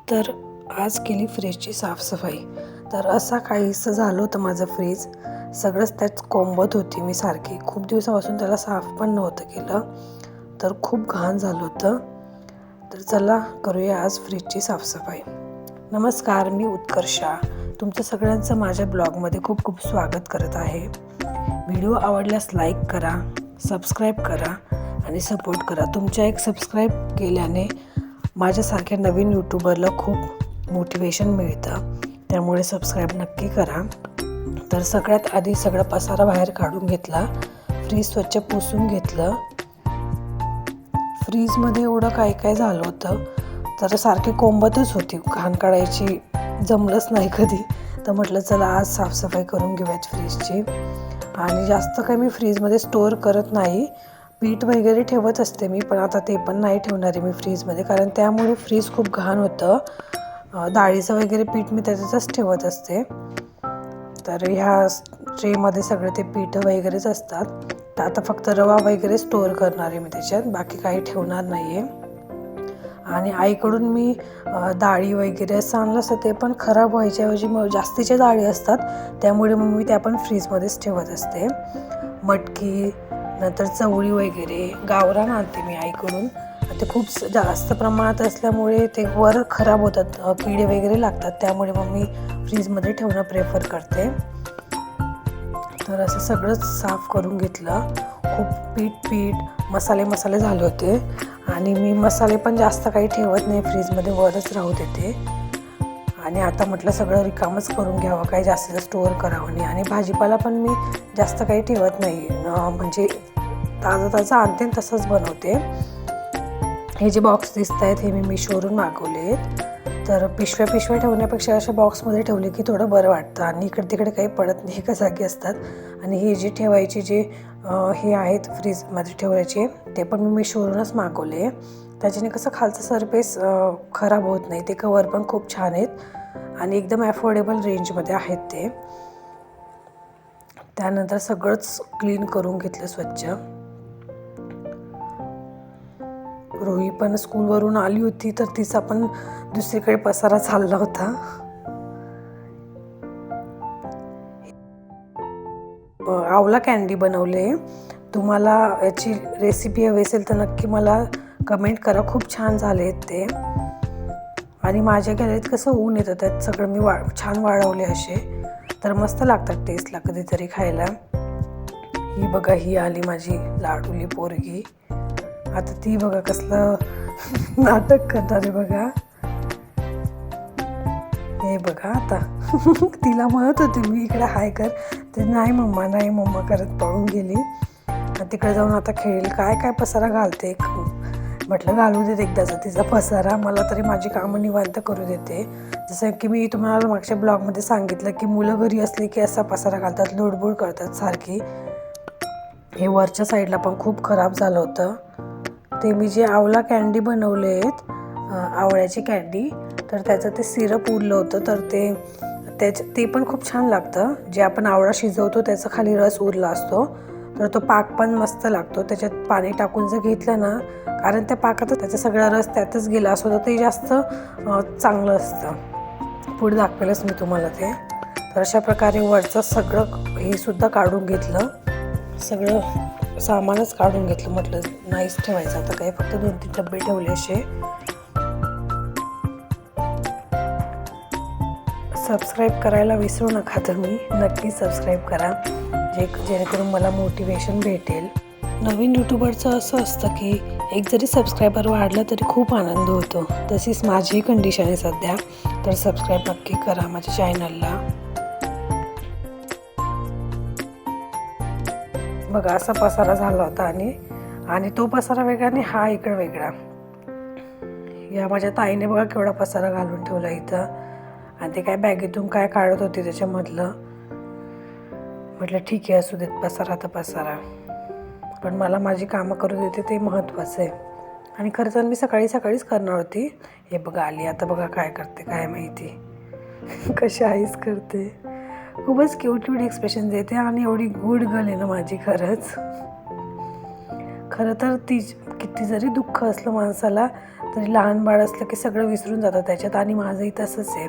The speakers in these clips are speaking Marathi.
तर आज केली फ्रीजची साफसफाई. तर असा काहीसं झालं होतं माझं फ्रीज. सगळंच त्यात कोंबत होती मी सारखी. खूप दिवसापासून त्याला साफ पण नव्हतं केलं, तर खूप घाण झालं होतं. तर चला करूया आज फ्रीजची साफसफाई. नमस्कार, मी उत्कर्षा. तुमचं सगळ्यांचं माझ्या ब्लॉगमध्ये खूप खूप स्वागत करत आहे. व्हिडिओ आवडल्यास लाईक करा, सबस्क्राईब करा आणि सपोर्ट करा. तुमच्या एक सबस्क्राईब केल्याने माझ्यासारख्या नवीन यूट्यूबरला खूप मोटिवेशन मिळतं, त्यामुळे सबस्क्राईब नक्की करा. तर सगळ्यात आधी सगळा पसारा बाहेर काढून घेतला, फ्रीज स्वच्छ पुसून घेतलं. फ्रीजमध्ये एवढं काय काय झालं होतं, तर सारखी कोंबतच होती, घाण काढायची जमलंच नाही कधी. तर म्हटलं चला आज साफसफाई करून घेऊयात फ्रीजची. आणि जास्त काही मी फ्रीजमध्ये स्टोअर करत नाही, पीठ वगैरे ठेवत असते मी, पण आता ते पण नाही ठेवणार आहे मी फ्रीजमध्ये, कारण त्यामुळे फ्रीज खूप घाण होतं. डाळीचं वगैरे पीठ मी त्याच्यातच ठेवत असते. तर ह्या ट्रेमध्ये सगळे ते पीठ वगैरेच असतात. तर आता फक्त रवा वगैरे स्टोअर करणार आहे मी त्याच्यात, बाकी काही ठेवणार नाही आहे. आणि आईकडून मी डाळी वगैरे असं आणलं असतं, ते पण खराब व्हायच्याऐवजी मग जास्तीच्या डाळी असतात, त्यामुळे मग मी त्या पण फ्रीजमध्येच ठेवत असते. मटकी, नंतर चवळी वगैरे गावरान आणते मी आईकडून. ते खूप जास्त प्रमाणात असल्यामुळे ते वर खराब होतात, किडे वगैरे लागतात, त्यामुळे मग मी फ्रीजमध्ये ठेवणं प्रेफर करते. तर असं सगळंच साफ करून घेतलं. खूप पीठ मसाले झाले होते. आणि मी मसाले पण जास्त काही ठेवत नाही फ्रीजमध्ये, वरच राहू देते. आणि आता म्हटलं सगळं रिकामच करून घ्यावं, काही जास्त स्टोअर करावं नाही. आणि भाजीपाला पण मी जास्त काही ठेवत नाही, म्हणजे ताजं आणते तसंच बनवते. हे जे बॉक्स दिसत आहेत हे मी मिशोवरून मागवले आहेत. तर पिशव्या ठेवण्यापेक्षा अशा बॉक्समध्ये ठेवले की थोडं बरं वाटतं, आणि इकडे तिकडे काही पडत नाही, एका जागी असतात. आणि हे जे ठेवायचे जे हे आहेत फ्रीजमध्ये ठेवायचे, ते पण मी मिशोवरूनच मागवले. त्याच्याने कसं खालचं सरफेस खराब होत नाही. ते कवर पण खूप छान आहेत आणि एकदम ॲफोर्डेबल रेंजमध्ये आहेत ते. त्यानंतर सगळंच क्लीन करून घेतलं स्वच्छ. रोही पण स्कूलवरून आली होती, तर तिचा पण दुसरीकडे पसारा चालला होता. आवला कँडी बनवले. तुम्हाला याची रेसिपी हवी असेल तर नक्की मला कमेंट करा, खूप छान झाले आहेत ते. आणि माझ्या गॅलरीत कसं ऊन येतं, त्यात सगळं मी छान वाळवले असे, तर मस्त लागतात टेस्टला कधीतरी खायला. ही बघा, ही आली माझी लाडूली पोरगी. आता ती बघा कसलं नाटक करणार आहे बघा. हे बघा आता तिला म्हणत होते मी इकडे हाय कर, ते नाही मम्मा करत पळून गेली. तिकडे जाऊन आता खेळेल. काय पसारा घालते, म्हटलं घालू देत एकदाचा तिचा पसारा, मला तरी माझी कामं निवांत करू देते. जसं की मी तुम्हाला मागच्या ब्लॉगमध्ये सांगितलं की मुलं घरी असली की असा पसारा घालतात, लोडबोड करतात सारखी. हे वरच्या साईडला पण खूप खराब झालं होतं. ते मी जे आवळा कँडी बनवले आहेत, आवळ्याची कँडी, तर त्याचं ते सिरप उरलं होतं, तर ते पण खूप छान लागतं. जे आपण आवळा शिजवतो त्याचा खाली रस उरला असतो, तर तो पाक पण मस्त लागतो. त्याच्यात पाणी टाकून जर घेतलं ना, कारण त्या पाकात त्याचा सगळा रस त्यातच गेला असतो, तर ते जास्त चांगलं असतं. पुढे दाखवेलच मी तुम्हाला ते. तर अशा प्रकारे वरचं सगळं हे सुद्धा काढून घेतलं, सगळं सामानच काढून घेतलं. म्हटलं नाहीच ठेवायचं आता, काही फक्त 2-3 डबे ठेवले असे. सबस्क्राईब करायला विसरू नका तुम्ही, नक्की सबस्क्राईब करा, जेणेकरून मला मोटिवेशन भेटेल. नवीन यूट्यूबरचं असं असतं की एक जरी सबस्क्रायबर वाढला तरी खूप आनंद होतो. तशीच माझी कंडिशन आहे सध्या. तर सबस्क्राईब नक्की करा माझ्या चॅनलला. बघा असा पसारा झाला होता, आणि तो पसारा वेगळा आणि हा इकडे वेगळा. या माझ्या ताईने बघा केवढा पसारा घालून ठेवला इथं, आणि ते काय बॅगेतून काय काढत होते त्याच्यामधलं. म्हटलं ठीक आहे, असू देत पसारा तर पसारा, पण मला माझी कामं करू देते ते महत्त्वाचं आहे. आणि खरं तर मी सकाळीच करणार होती. हे बघा आली आता, बघा काय करते काय माहिती. कशी आईस करते, खूपच क्यूट एक्सप्रेशन देते, आणि एवढी गुड गर्ल आहे ना माझी. खरंच खरं तर ती किती जरी दुःख असलं माणसाला तरी लहान बाळ असलं की सगळं विसरून जातं त्याच्यात. आणि माझंही तसंच आहे.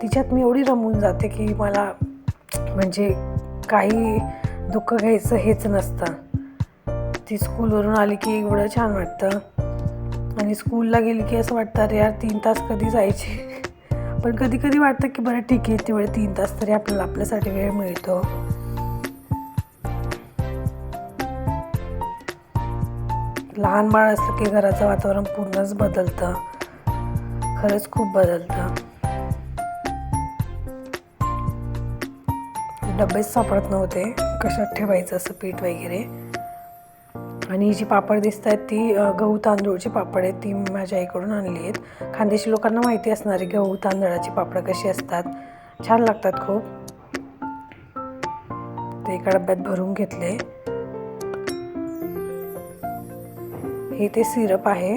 तिच्यात मी एवढी रमून जाते की मला म्हणजे काही दुःख घ्यायचं हेच नसतं. ती स्कूलवरून आली की एवढं छान वाटतं. आणि स्कूलला गेली की असं वाटतं अरे यार 3 तास कधी जायचे. पण कधी कधी वाटतं की बरं ठीक आहे, तेवढे 3 तास तरी आपल्याला आपल्यासाठी वेळ मिळतो. लहान बाळ असलं की घराचं वातावरण पूर्णच बदलतं, खरंच खूप बदलतं. डबेच सापडत नव्हते कशात ठेवायचं असं पीठ वगैरे. आणि ही जी पापड दिसत आहेत ती गहू तांदूळची पापड आहेत. ती माझ्या आईकडून आणली आहेत. खानदेशी लोकांना माहिती असणारी गहू तांदळाची पापड कशी असतात, छान लागतात खूप. ते एका डब्यात भरून घेतले. हे ते सिरप आहे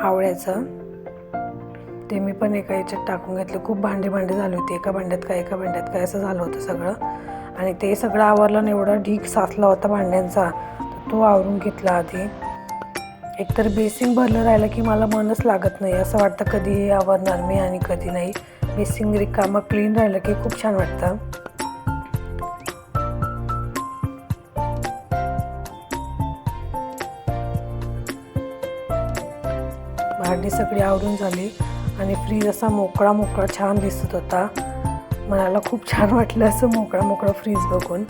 आवळ्याचं, ते मी पण एका याच्यात टाकून घेतलं. खूप भांडी झाली होती, एका भांड्यात काय असं झालं होतं सगळं. आणि ते सगळं आवरलं आणि एवढा ढीग साचला होता भांड्यांचा, तर तो आवरून घेतला आधी. एकतर बेसिंग भरलं राहिलं की मला मनच लागत नाही, असं वाटतं कधी आवरणार मी आणि कधी नाही. बेसिंग रिकामं क्लीन राहिलं की खूप छान वाटतं. भांडी सगळी आवरून झाली आणि फ्रीज असा मोकळा छान दिसत होता. मला खूप छान वाटलं असं मोकळा फ्रीज बघून.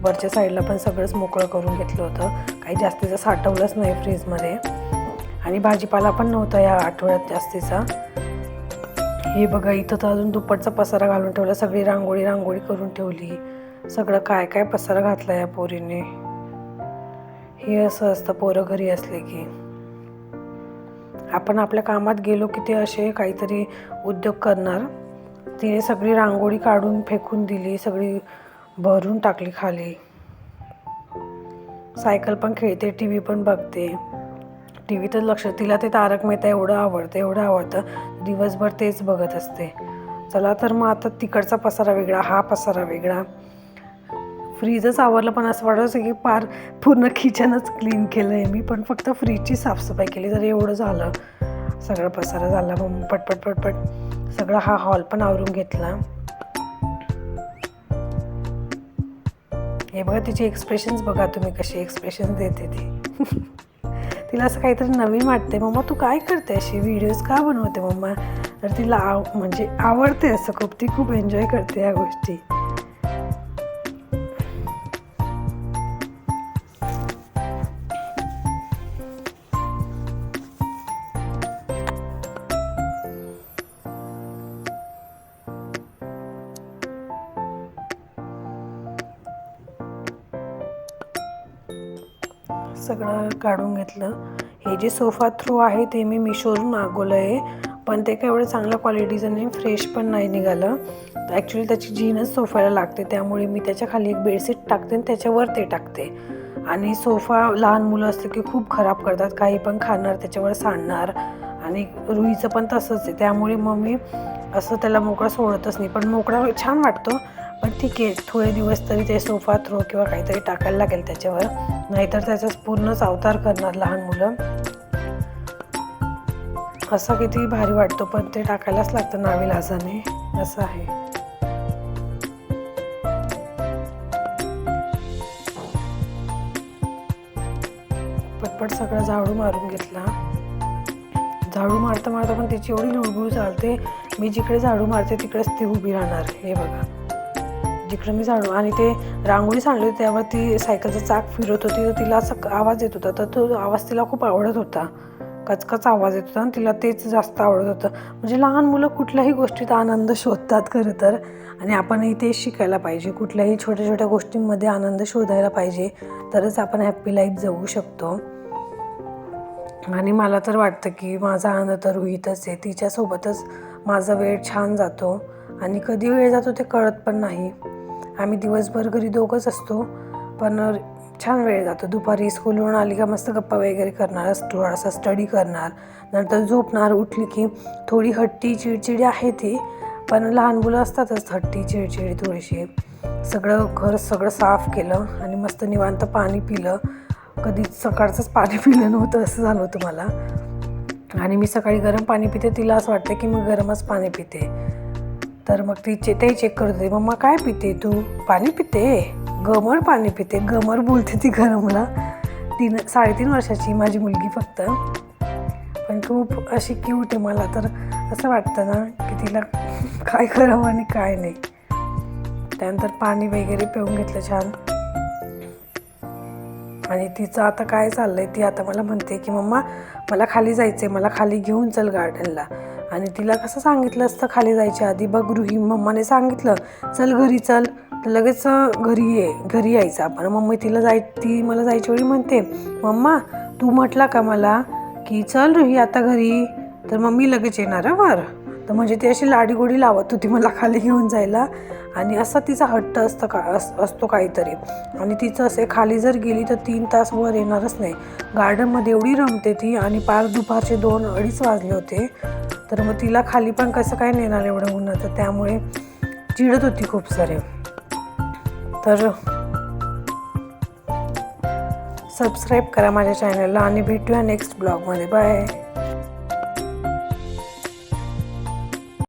वरच्या साईडला पण सगळंच मोकळं करून घेतलं होतं, काही जास्तीचं साठवलंच नाही फ्रीजमध्ये. आणि भाजीपाला पण नव्हता या आठवड्यात जास्तीचा. हे बघा, इथं तर अजून दुप्पटचा पसारा घालून ठेवला, सगळी रांगोळी करून ठेवली. सगळं काय पसारा घातला या पोरीने. हे असं असतं पोरं घरी असले की. आपण आपल्या कामात गेलो की ते असे काहीतरी उद्योग करणार. तिने सगळी रांगोळी काढून फेकून दिली, सगळी भरून टाकली खाली. सायकल पण खेळते, टी व्ही पण बघते. टी व्ही तर लक्ष, तिला ते तारक मेहता एवढं आवडतं, दिवसभर तेच बघत असते. चला तर मग आता तिकडचा पसारा वेगळा, हा पसारा वेगळा. फ्रीजच आवरलं पण असं वाटतं की पूर्ण किचनच क्लीन केलं आहे मी, पण फक्त फ्रीजची साफसफाई केली तर एवढं झालं. सगळं पसारा झाला. मग पटपट सगळं हा हॉल पण आवरून घेतला. हे बघा तिचे एक्सप्रेशन्स बघा तुम्ही, कशी एक्सप्रेशन्स देते ती. तिला असं काहीतरी नवीन वाटते. मम्मा तू काय करते, अशी व्हिडिओज का बनवते मम्मा? तर तिला म्हणजे आवडते असं खूप, ती खूप एन्जॉय करते या गोष्टी. सगळं काढून घेतलं. हे जे सोफा थ्रो आहे ते मी मिशोवरून मागवलं आहे, पण ते काय एवढं चांगल्या क्वालिटीचं नाही, फ्रेश पण नाही निघालं. ॲक्च्युली त्याची जीनच सोफ्याला लागते, त्यामुळे मी त्याच्या खाली एक बेडशीट टाकते आणि त्याच्यावर ते टाकते. आणि सोफा लहान मुलं असले की खूप खराब करतात, काही पण खाणार त्याच्यावर सांडणार. आणि रुईचं पण तसंच आहे, त्यामुळे मग मी असं त्याला मोकळा सोडतच नाही. पण मोकळा छान वाटतो, पण ठीक आहे, थोडे दिवस तरी ते सोफा थ्रो किंवा काहीतरी टाकायला लागेल त्याच्यावर, नाहीतर त्याचा पूर्णच अवतार करणार लहान मुलं. असं किती भारी वाटतो, पण ते टाकायलाच लागतं नाविलाजाने, असं आहे. पटपट सगळं झाडू मारून घेतला. झाडू मारता पण तिची एवढी लुळबुळ चालते, मी जिकडे झाडू मारते तिकडेच ती उभी राहणार. हे बघा, जिकडे मी झाडू, आणि ते रांगोळी सांडली होती त्यावर ती सायकलचं चाक फिरत होती, तर तिला असं आवाज येत होता, तर तो आवाज तिला खूप आवडत होता. कचकच आवाज येत होता आणि तिला तेच जास्त आवडत होतं. म्हणजे लहान मुलं कुठल्याही गोष्टीत आनंद शोधतात खरं तर, आणि आपणही तेच शिकायला पाहिजे. कुठल्याही छोट्या गोष्टींमध्ये आनंद शोधायला पाहिजे, तरच आपण हॅप्पी लाईफ जगू शकतो. आणि मला तर वाटतं की माझा आनंद तर रुहीतच आहे, तिच्यासोबतच माझा वेळ छान जातो. आणि कधी वेळ जातो ते कळत पण नाही. आम्ही दिवसभर घरी दोघंच असतो, पण छान वेळ जातो. दुपारी स्कूलवरून आली का मस्त गप्पा वगैरे करणार, थोडासा स्टडी करणार, नंतर झोपणार. उठली की थोडी हट्टी चिडचिडी आहे ती, पण लहान मुलं असतातच हट्टी चिडचिडी थोडीशी. सगळं घर साफ केलं आणि मस्त निवांत पाणी पिलं. कधीच सकाळचंच पाणी पिलं नव्हतं असं झालं होतं मला. आणि मी सकाळी गरम पाणी पिते, तिला असं वाटतं की मी गरमच पाणी पिते. तर मग ते चेक करत होते, मम्मा काय पिते तू? पाणी पिते, गमर पाणी पिते. गमर बोलते ती गरमला. 3.5 वर्षाची माझी मुलगी फक्त, पण खूप अशी क्यूट आहे. मला तर असं वाटतं ना की तिला काय करावं आणि काय नाही. त्यानंतर पाणी वगैरे पिऊन घेतलं छान. आणि तिचं आता काय चाललंय, ती आता मला म्हणते की मम्मा मला खाली जायचं आहे, मला खाली घेऊन चल गार्डनला. आणि तिला कसं सांगितलं असतं खाली जायच्या आधी, बघ रुही, मम्माने सांगितलं चल घरी चल, तर लगेच घरी यायचं आपण. मम्मी ती मला जायच्या वेळी म्हणते, मम्मा तू म्हटला का मला की चल रुही आता घरी, तर मम्मी लगेच येणार वर. तर म्हणजे ती अशी लाडीगोडी लावत होती मला खाली घेऊन जायला. आणि असा तिचा हट्ट असतो काहीतरी. आणि तिचं असे खाली जर गेली तर 3 तास वर येणारच नाही. गार्डनमध्ये एवढी रमते ती. आणि पार दुपारचे 2-2:30 वाजले होते. तर मग तिला खाली पण कसं काय नेणार एवढं उन्हाचं, त्यामुळे चिडत होती खूप सारे. तर सबस्क्राईब करा माझ्या चॅनलला आणि भेटूया नेक्स्ट ब्लॉगमध्ये. बाय.